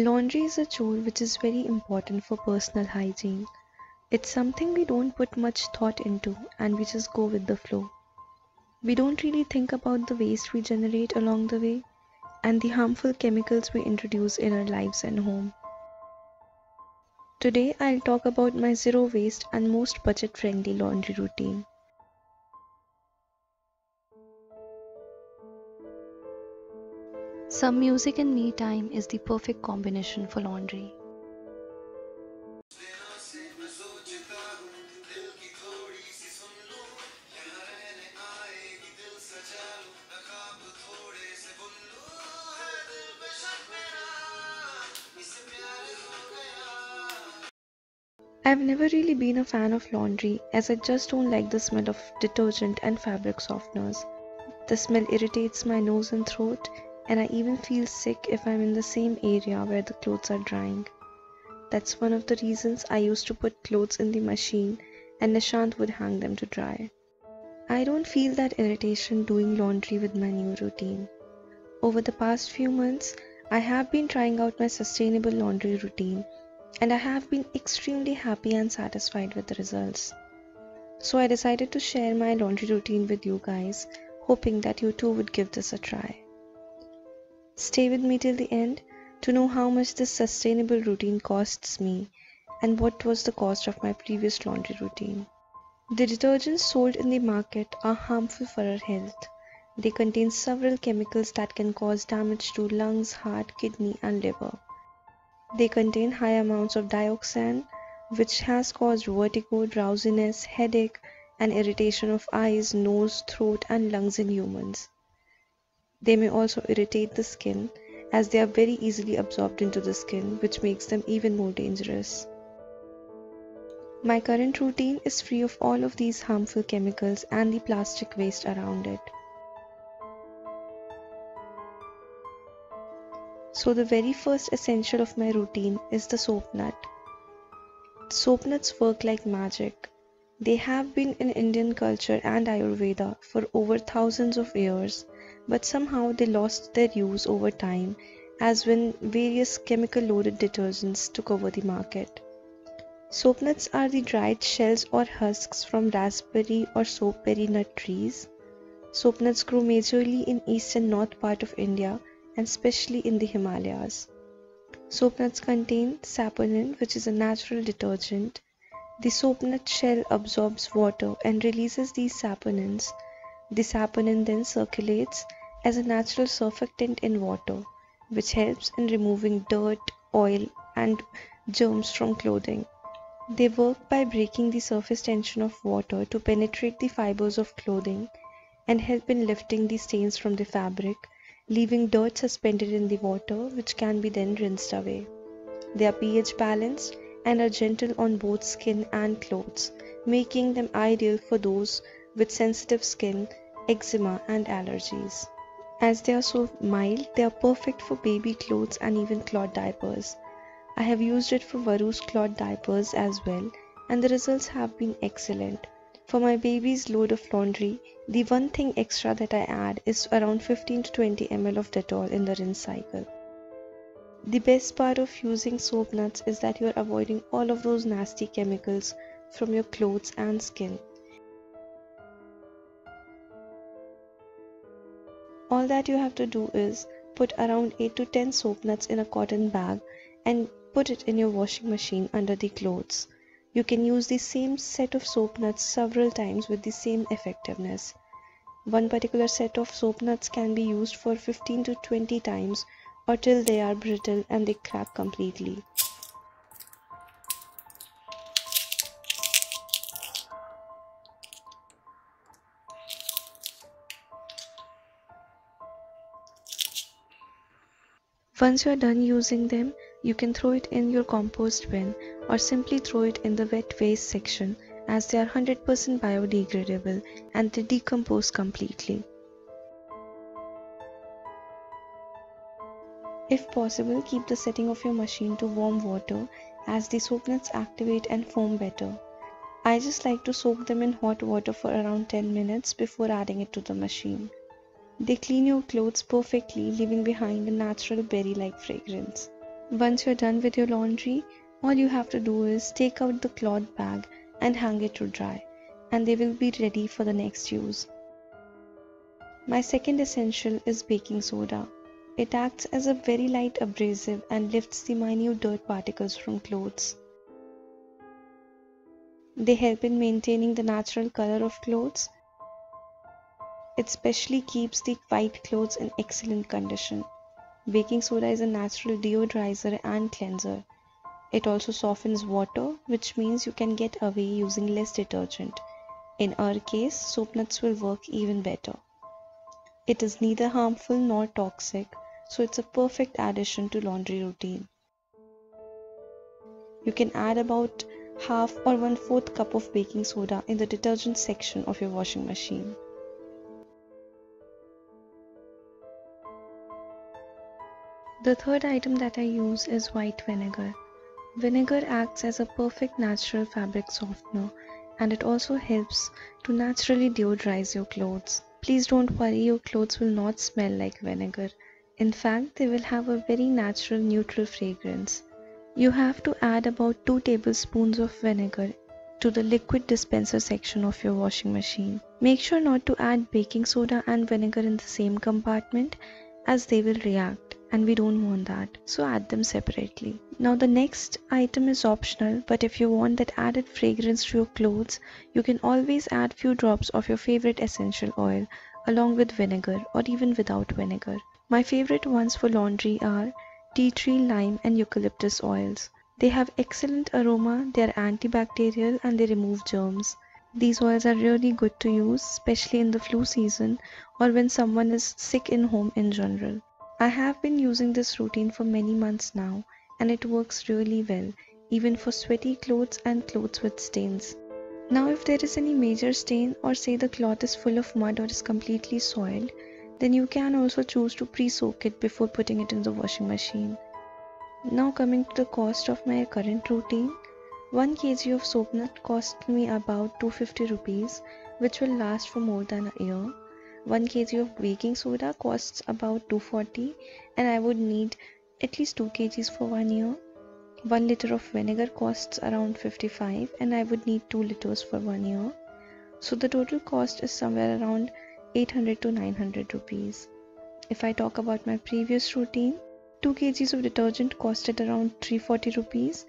Laundry is a chore which is very important for personal hygiene. It's something we don't put much thought into and we just go with the flow. We don't really think about the waste we generate along the way and the harmful chemicals we introduce in our lives and home. Today I'll talk about my zero waste and most budget-friendly laundry routine. Some music and me time is the perfect combination for laundry. I've never really been a fan of laundry as I just don't like the smell of detergent and fabric softeners. The smell irritates my nose and throat, and I even feel sick if I'm in the same area where the clothes are drying. That's one of the reasons I used to put clothes in the machine and Nishant would hang them to dry. I don't feel that irritation doing laundry with my new routine. Over the past few months, I have been trying out my sustainable laundry routine and I have been extremely happy and satisfied with the results. So I decided to share my laundry routine with you guys, hoping that you too would give this a try. Stay with me till the end to know how much this sustainable routine costs me and what was the cost of my previous laundry routine. The detergents sold in the market are harmful for our health. They contain several chemicals that can cause damage to lungs, heart, kidney and liver. They contain high amounts of dioxin, which has caused vertigo, drowsiness, headache, and irritation of eyes, nose, throat, and lungs in humans. They may also irritate the skin, as they are very easily absorbed into the skin, which makes them even more dangerous. My current routine is free of all of these harmful chemicals and the plastic waste around it. So the very first essential of my routine is the soap nut. Soap nuts work like magic. They have been in Indian culture and Ayurveda for over thousands of years, but somehow they lost their use over time as when various chemical-loaded detergents took over the market. Soap nuts are the dried shells or husks from raspberry or soapberry nut trees. Soap nuts grow majorly in east and north part of India and especially in the Himalayas. Soap nuts contain saponin, which is a natural detergent. The soap nut shell absorbs water and releases these saponins. The saponin then circulates as a natural surfactant in water, which helps in removing dirt, oil, and germs from clothing. They work by breaking the surface tension of water to penetrate the fibers of clothing and help in lifting the stains from the fabric, leaving dirt suspended in the water which can be then rinsed away. They are pH balanced and are gentle on both skin and clothes, making them ideal for those with sensitive skin, eczema and allergies. As they are so mild, they are perfect for baby clothes and even cloth diapers. I have used it for Varu's cloth diapers as well, and the results have been excellent. For my baby's load of laundry, the one thing extra that I add is around 15 to 20 ml of Dettol in the rinse cycle. The best part of using soap nuts is that you are avoiding all of those nasty chemicals from your clothes and skin. All that you have to do is put around 8 to 10 soap nuts in a cotton bag and put it in your washing machine under the clothes. You can use the same set of soap nuts several times with the same effectiveness. One particular set of soap nuts can be used for 15 to 20 times or till they are brittle and they crack completely. Once you are done using them, you can throw it in your compost bin or simply throw it in the wet waste section as they are 100% biodegradable and they decompose completely. If possible, keep the setting of your machine to warm water as the soap nuts activate and foam better. I just like to soak them in hot water for around 10 minutes before adding it to the machine. They clean your clothes perfectly, leaving behind a natural berry-like fragrance. Once you're done with your laundry, all you have to do is take out the cloth bag and hang it to dry, and they will be ready for the next use. My second essential is baking soda. It acts as a very light abrasive and lifts the minute dirt particles from clothes. They help in maintaining the natural color of clothes. It especially keeps the white clothes in excellent condition. Baking soda is a natural deodorizer and cleanser. It also softens water, which means you can get away using less detergent. In our case, soap nuts will work even better. It is neither harmful nor toxic, so it's a perfect addition to laundry routine. You can add about half or 1/4 cup of baking soda in the detergent section of your washing machine. The third item that I use is white vinegar. Vinegar acts as a perfect natural fabric softener, and it also helps to naturally deodorize your clothes. Please don't worry, your clothes will not smell like vinegar. In fact, they will have a very natural neutral fragrance. You have to add about 2 tablespoons of vinegar to the liquid dispenser section of your washing machine. Make sure not to add baking soda and vinegar in the same compartment, as they will react, and we don't want that, so add them separately. Now the next item is optional, but if you want that added fragrance to your clothes, you can always add few drops of your favorite essential oil along with vinegar or even without vinegar. My favorite ones for laundry are tea tree, lime and eucalyptus oils. They have excellent aroma, they are antibacterial and they remove germs. These oils are really good to use, especially in the flu season or when someone is sick in home in general. I have been using this routine for many months now, and it works really well, even for sweaty clothes and clothes with stains. Now if there is any major stain, or say the cloth is full of mud or is completely soiled, then you can also choose to pre-soak it before putting it in the washing machine. Now coming to the cost of my current routine, 1 kg of soap nut cost me about 250 rupees, which will last for more than a year. 1 kg of baking soda costs about 240, and I would need at least 2 kgs for 1 year. 1 liter of vinegar costs around 55, and I would need 2 liters for 1 year. So the total cost is somewhere around 800 to 900 rupees. If I talk about my previous routine, 2 kgs of detergent costed around 340 rupees,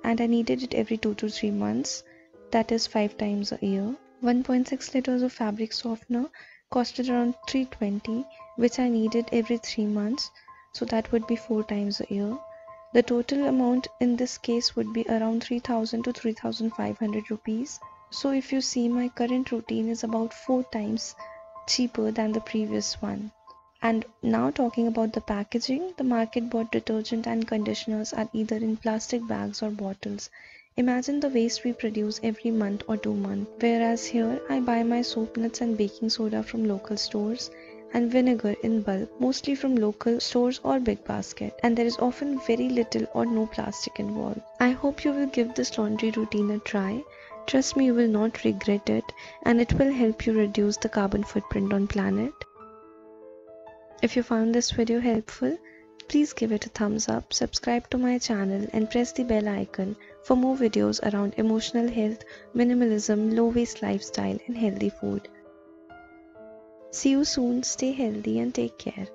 and I needed it every 2 to 3 months, that is 5 times a year. 1.6 liters of fabric softener costed around 320, which I needed every 3 months, so that would be 4 times a year. The total amount in this case would be around 3000 to 3500 rupees. So if you see, my current routine is about 4 times cheaper than the previous one. And now talking about the packaging, the market bought detergent and conditioners are either in plastic bags or bottles. Imagine the waste we produce every month or 2 months, whereas here I buy my soap nuts and baking soda from local stores and vinegar in bulk, mostly from local stores or big basket, and there is often very little or no plastic involved. I hope you will give this laundry routine a try. Trust me, you will not regret it, and it will help you reduce the carbon footprint on planet. If you found this video helpful, please give it a thumbs up, subscribe to my channel and press the bell icon for more videos around emotional health, minimalism, low waste lifestyle and healthy food. See you soon, stay healthy and take care.